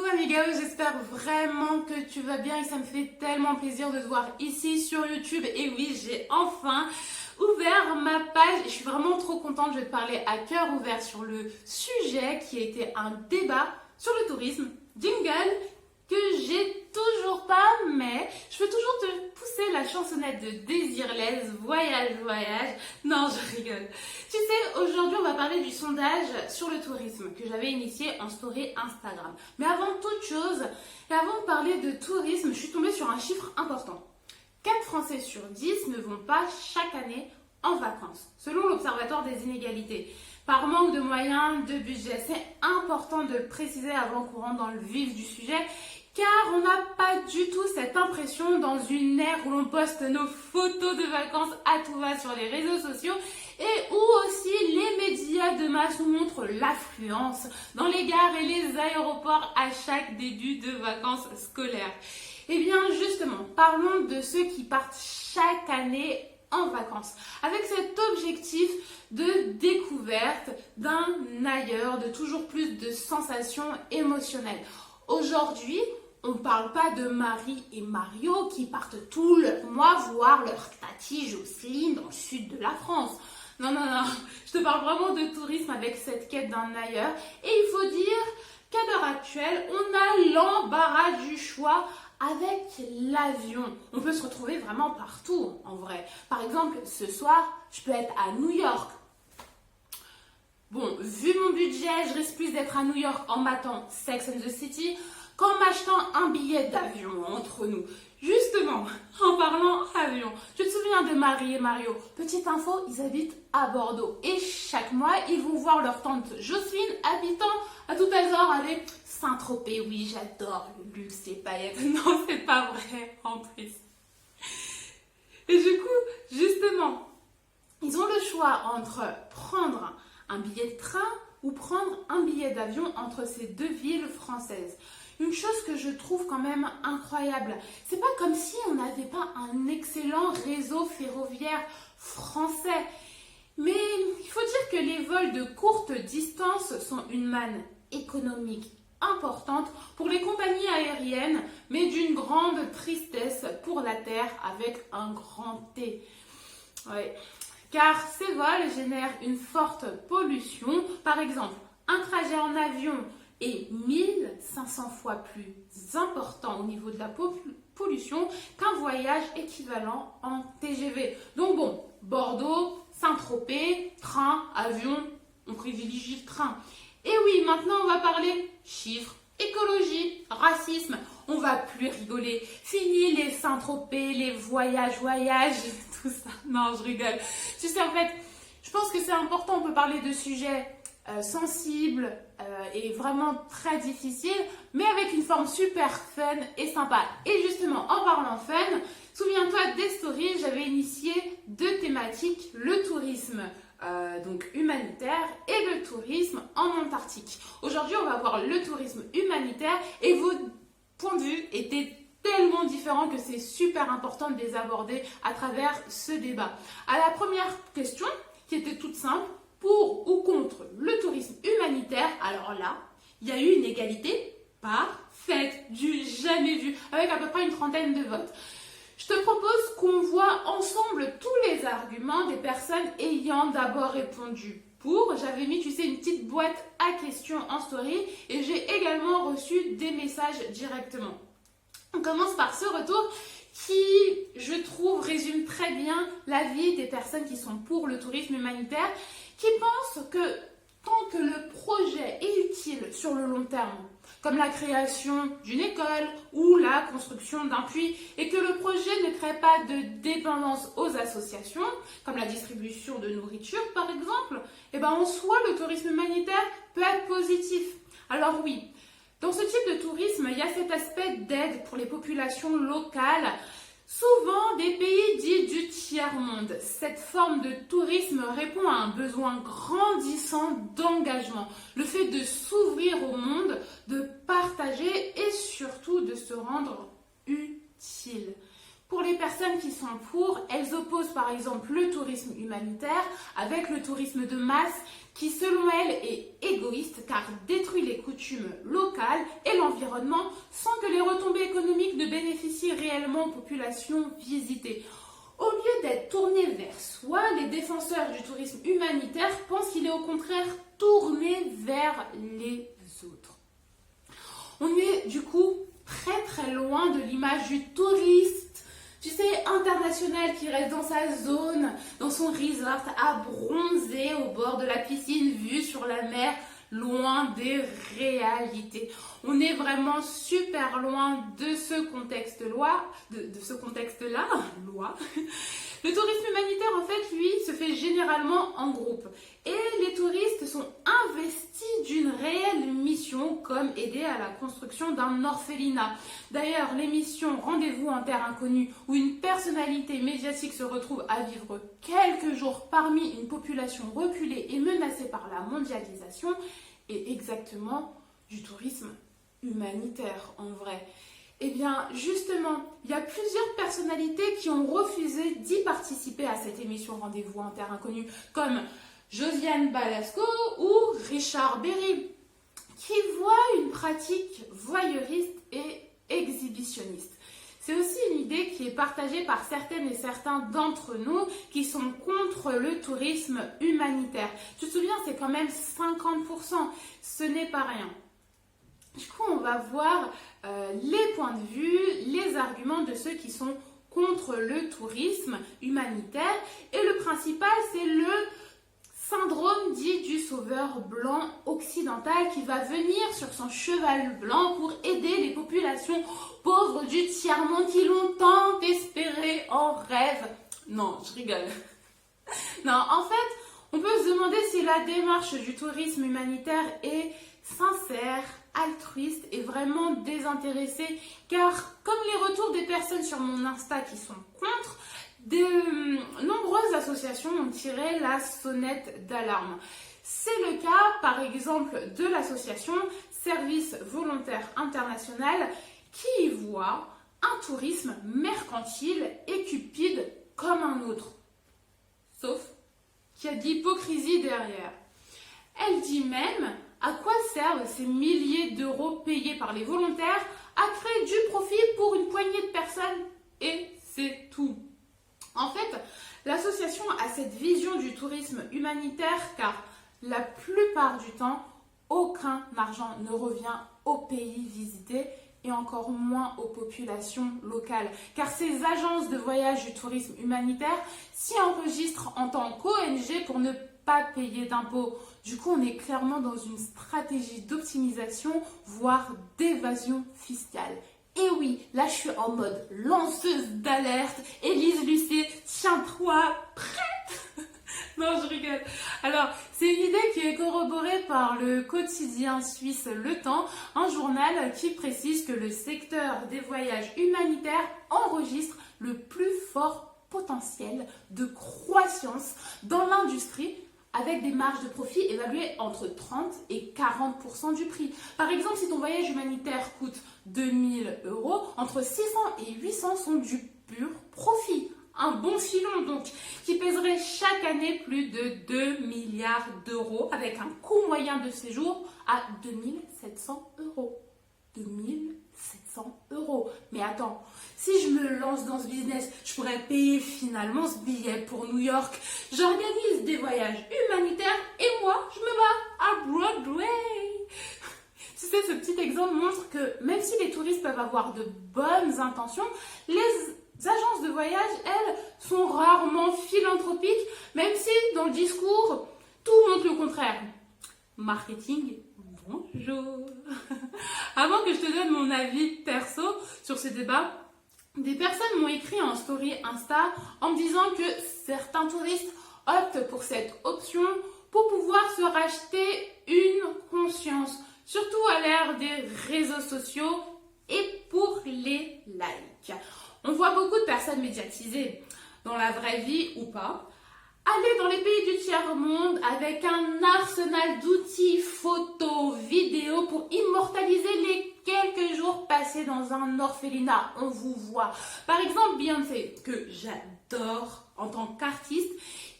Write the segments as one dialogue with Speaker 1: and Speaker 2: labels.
Speaker 1: Coucou amiga, j'espère vraiment que tu vas bien et ça me fait tellement plaisir de te voir ici sur YouTube. Et oui, j'ai enfin ouvert ma page et je suis vraiment trop contente. Je vais te parler à cœur ouvert sur le sujet qui a été un débat sur le tourisme. Jingle que j'ai toujours pas, mais je peux toujours te pousser la chansonnette de Désirless, voyage, voyage. Non, je rigole. Tu sais, aujourd'hui, on va parler du sondage sur le tourisme que j'avais initié en story Instagram. Mais avant toute chose, et avant de parler de tourisme, je suis tombée sur un chiffre important. 4 Français sur 10 ne vont pas chaque année en vacances, selon l'Observatoire des inégalités. Par manque de moyens, de budget, c'est important de préciser avant qu'on rentre dans le vif du sujet, car on n'a pas du tout cette impression dans une ère où l'on poste nos photos de vacances à tout va sur les réseaux sociaux et où aussi les médias de masse nous montrent l'affluence dans les gares et les aéroports à chaque début de vacances scolaires. Et bien justement, parlons de ceux qui partent chaque année en vacances, avec cet objectif de découverte d'un ailleurs, de toujours plus de sensations émotionnelles. Aujourd'hui, on ne parle pas de Marie et Mario qui partent tout le mois voir leur tati Jocelyne dans le sud de la France. Non, je te parle vraiment de tourisme avec cette quête d'un ailleurs. Et il faut dire qu'à l'heure actuelle, on a l'embarras du choix avec l'avion. On peut se retrouver vraiment partout, en vrai. Par exemple, ce soir, je peux être à New York. Bon, vu mon budget, je risque plus d'être à New York en matant Sex and the City qu'en m'achetant un billet d'avion entre nous. Justement, en parlant avion, tu te souviens de Marie et Mario? Petite info, ils habitent à Bordeaux. Et chaque mois, ils vont voir leur tante Jocelyne habitant à tout hasard avec Saint-Tropez. Oui, j'adore le luxe et paillettes. Non, c'est pas vrai en plus. Et du coup, justement, ils ont le choix entre prendre un billet de train ou prendre un billet d'avion entre ces deux villes françaises. Une chose que je trouve quand même incroyable, c'est pas comme si on n'avait pas un excellent réseau ferroviaire français. Mais il faut dire que les vols de courte distance sont une manne économique importante pour les compagnies aériennes, mais d'une grande tristesse pour la Terre avec un grand T. Ouais. Car ces vols génèrent une forte pollution. Par exemple, un trajet en avion est 1500 fois plus important au niveau de la pollution qu'un voyage équivalent en TGV. Donc bon, Bordeaux, Saint-Tropez, train, avion, on privilégie le train. Et oui, maintenant on va parler chiffres, écologie, racisme. On va plus rigoler. Fini les Saint-Tropez, les voyages, tout ça. Non, je rigole. Tu sais, en fait, je pense que c'est important. On peut parler de sujets sensibles et vraiment très difficiles, mais avec une forme super fun et sympa. Et justement, en parlant fun, souviens-toi des stories, j'avais initié 2 thématiques, le tourisme donc humanitaire et le tourisme en Antarctique. Aujourd'hui, on va voir le tourisme humanitaire et vos points de vue étaient tellement différents que c'est super important de les aborder à travers ce débat. À la première question, qui était toute simple, pour ou contre le tourisme humanitaire, alors là, il y a eu une égalité parfaite, du jamais vu, avec à peu près une trentaine de votes. Je te propose qu'on voit ensemble tous les arguments des personnes ayant d'abord répondu pour. J'avais mis, tu sais, une petite boîte à questions en story et j'ai également reçu des messages directement. On commence par ce retour qui, je trouve, résume très bien l'avis des personnes qui sont pour le tourisme humanitaire, qui pensent que tant que le projet est utile sur le long terme, comme la création d'une école ou la construction d'un puits, et que le projet ne crée pas de dépendance aux associations, comme la distribution de nourriture par exemple, et ben en soi le tourisme humanitaire peut être positif. Alors oui, dans ce type de tourisme, il y a cet aspect d'aide pour les populations locales, souvent des pays dits du tiers-monde. Cette forme de tourisme répond à un besoin grandissant d'engagement. Le fait de s'ouvrir au monde, de partager et surtout de se rendre utile. Pour les personnes qui sont pour, elles opposent par exemple le tourisme humanitaire avec le tourisme de masse qui selon elles est égoïste car détruit les coutumes locales et l'environnement l'environnement sans que les retombées économiques ne bénéficient réellement aux populations visitées. Au lieu d'être tournés vers soi, les défenseurs du tourisme humanitaire pensent qu'il est au contraire tourné vers les autres. On est du coup très loin de l'image du touriste, tu sais, international qui reste dans sa zone, dans son resort, à bronzer au bord de la piscine, vue sur la mer, loin des réalités. On est vraiment super loin de ce contexte-là, loi. Le tourisme humanitaire, en fait, lui, se fait généralement en groupe. Et les touristes sont investis d'une réelle mission, comme aider à la construction d'un orphelinat. D'ailleurs, l'émission Rendez-vous en terre inconnue, où une personnalité médiatique se retrouve à vivre quelques jours parmi une population reculée et menacée par la mondialisation, est exactement du tourisme humanitaire, en vrai. Eh bien, justement, il y a plusieurs personnalités qui ont refusé d'y participer à cette émission Rendez-vous en terre inconnue, comme Josiane Balasco ou Richard Berry, qui voient une pratique voyeuriste et exhibitionniste. C'est aussi une idée qui est partagée par certaines et certains d'entre nous qui sont contre le tourisme humanitaire. Tu te souviens, c'est quand même 50%, ce n'est pas rien. Du coup, on va voir les points de vue, les arguments de ceux qui sont contre le tourisme humanitaire. Et le principal, c'est le syndrome dit du sauveur blanc occidental qui va venir sur son cheval blanc pour aider les populations pauvres du tiers-monde qui l'ont tant espéré en rêve. Non, je rigole. Non, en fait, on peut se demander si la démarche du tourisme humanitaire est sincère, altruiste et vraiment désintéressée, car comme les retours des personnes sur mon Insta qui sont contre, de nombreuses associations ont tiré la sonnette d'alarme. C'est le cas, par exemple, de l'association Service Volontaire International qui y voit un tourisme mercantile et cupide comme un autre. Sauf qu'il y a de l'hypocrisie derrière. Elle dit même à quoi servent ces milliers d'euros payés par les volontaires à créer du profit pour une poignée de personnes et c'est tout. En fait, l'association a cette vision du tourisme humanitaire car la plupart du temps, aucun argent ne revient au pays visité et encore moins aux populations locales. Car ces agences de voyage du tourisme humanitaire s'y enregistrent en tant qu'ONG pour ne pas payer d'impôts. Du coup, on est clairement dans une stratégie d'optimisation, voire d'évasion fiscale. Et oui, là je suis en mode lanceuse d'alerte. Élise Lucet, tiens-toi prête. Non, je rigole. Alors, c'est une idée qui est corroborée par le quotidien suisse Le Temps, un journal qui précise que le secteur des voyages humanitaires enregistre le plus fort potentiel de croissance dans l'industrie, avec des marges de profit évaluées entre 30 et 40% du prix. Par exemple, si ton voyage humanitaire coûte 2000 €, entre 600 et 800 sont du pur profit. Un bon filon donc, qui pèserait chaque année plus de 2 milliards d'euros avec un coût moyen de séjour à 2700 €. 2700 €. Mais attends, si je me lance dans ce business, je pourrais payer finalement ce billet pour New York. J'organise des voyages humanitaires et moi, je me bats à Broadway. Tu sais, ce petit exemple montre que même si les touristes peuvent avoir de bonnes intentions, les agences de voyage, elles, sont rarement philanthropiques, même si dans le discours, tout montre le contraire. Marketing, bonjour. Avant que je te donne mon avis perso sur ce débat, des personnes m'ont écrit en story Insta en me disant que certains touristes optent pour cette option pour pouvoir se racheter une conscience, surtout à l'ère des réseaux sociaux et pour les likes. On voit beaucoup de personnes médiatisées, dans la vraie vie ou pas, aller dans les pays du tiers-monde avec un arsenal d'outils photos, vidéos pour immortaliser les quelques jours passés dans un orphelinat. On vous voit. Par exemple, Beyoncé, que j'adore en tant qu'artiste,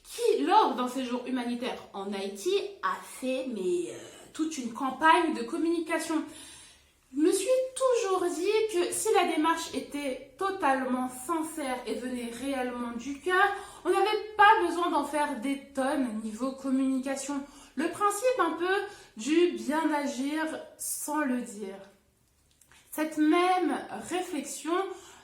Speaker 1: qui, lors d'un séjour humanitaire en Haïti, a fait toute une campagne de communication. Je me suis démarche était totalement sincère et venait réellement du cœur, on n'avait pas besoin d'en faire des tonnes niveau communication. Le principe un peu du bien agir sans le dire. Cette même réflexion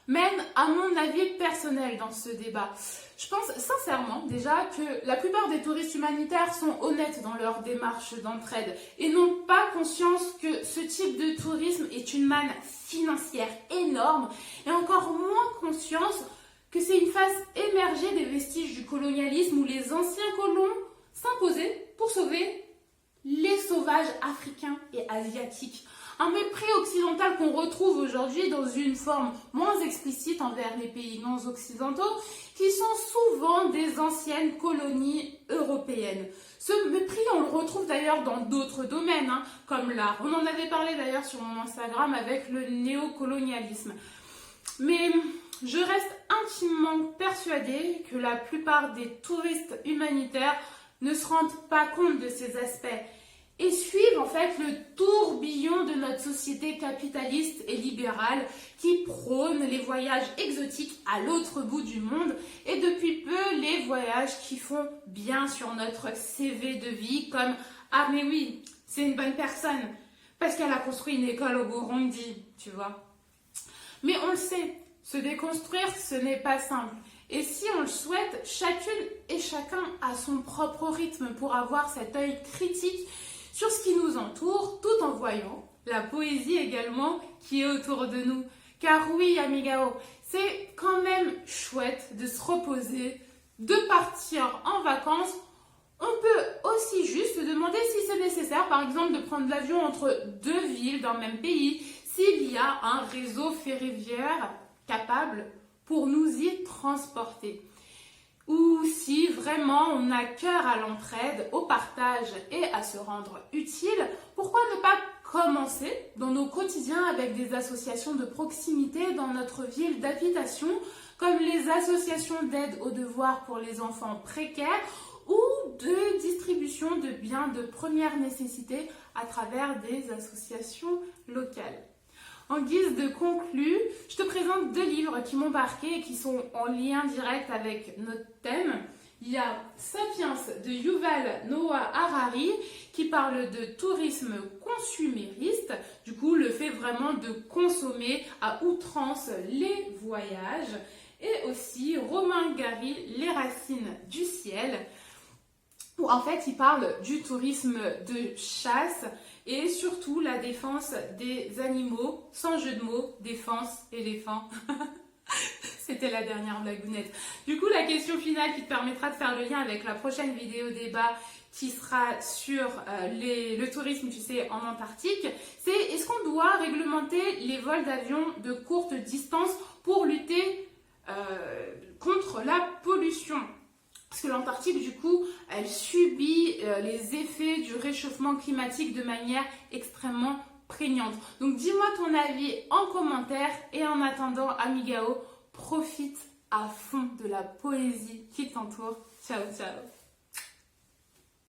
Speaker 1: mène à mon avis personnel dans ce débat. Je pense sincèrement déjà que la plupart des touristes humanitaires sont honnêtes dans leur démarche d'entraide et n'ont pas conscience que ce type de tourisme est une manne financière énorme et encore moins conscience que c'est une phase émergée des vestiges du colonialisme où les anciens colons s'imposaient pour sauver les sauvages africains et asiatiques. Un mépris occidental qu'on retrouve aujourd'hui dans une forme moins explicite envers les pays non occidentaux qui sont souvent des anciennes colonies européennes. Ce mépris, on le retrouve d'ailleurs dans d'autres domaines, comme l'art. On en avait parlé d'ailleurs sur mon Instagram avec le néocolonialisme. Mais je reste intimement persuadée que la plupart des touristes humanitaires ne se rendent pas compte de ces aspects et suivent en fait le tourbillon de notre société capitaliste et libérale qui prône les voyages exotiques à l'autre bout du monde et depuis peu les voyages qui font bien sur notre CV de vie comme « Ah mais oui, c'est une bonne personne parce qu'elle a construit une école au Burundi, tu vois ». Mais on le sait, se déconstruire ce n'est pas simple. Et si on le souhaite, chacune et chacun a son propre rythme pour avoir cet œil critique sur ce qui nous entoure, tout en voyant la poésie également qui est autour de nous. Car oui, amigao, c'est quand même chouette de se reposer, de partir en vacances. On peut aussi juste se demander si c'est nécessaire, par exemple, de prendre l'avion entre deux villes d'un même pays, s'il y a un réseau ferroviaire capable pour nous y transporter. Ou si vraiment on a cœur à l'entraide, au partage et à se rendre utile, pourquoi ne pas commencer dans nos quotidiens avec des associations de proximité dans notre ville d'habitation, comme les associations d'aide aux devoirs pour les enfants précaires ou de distribution de biens de première nécessité à travers des associations locales. En guise de conclu, je te présente 2 livres qui m'ont marqué et qui sont en lien direct avec notre thème. Il y a Sapiens de Yuval Noah Harari qui parle de tourisme consumériste, du coup le fait vraiment de consommer à outrance les voyages, et aussi Romain Gary, Les racines du ciel, où en fait il parle du tourisme de chasse et surtout la défense des animaux, sans jeu de mots, défense, éléphant. C'était la dernière blagounette. Du coup, la question finale qui te permettra de faire le lien avec la prochaine vidéo débat qui sera sur le tourisme, tu sais, en Antarctique, c'est est-ce qu'on doit réglementer les vols d'avion de courte distance pour lutter contre la pollution ? Parce que l'Antarctique, du coup, elle subit les effets du réchauffement climatique de manière extrêmement prégnante. Donc, dis-moi ton avis en commentaire. Et en attendant, amigao, profite à fond de la poésie qui t'entoure. Ciao, ciao.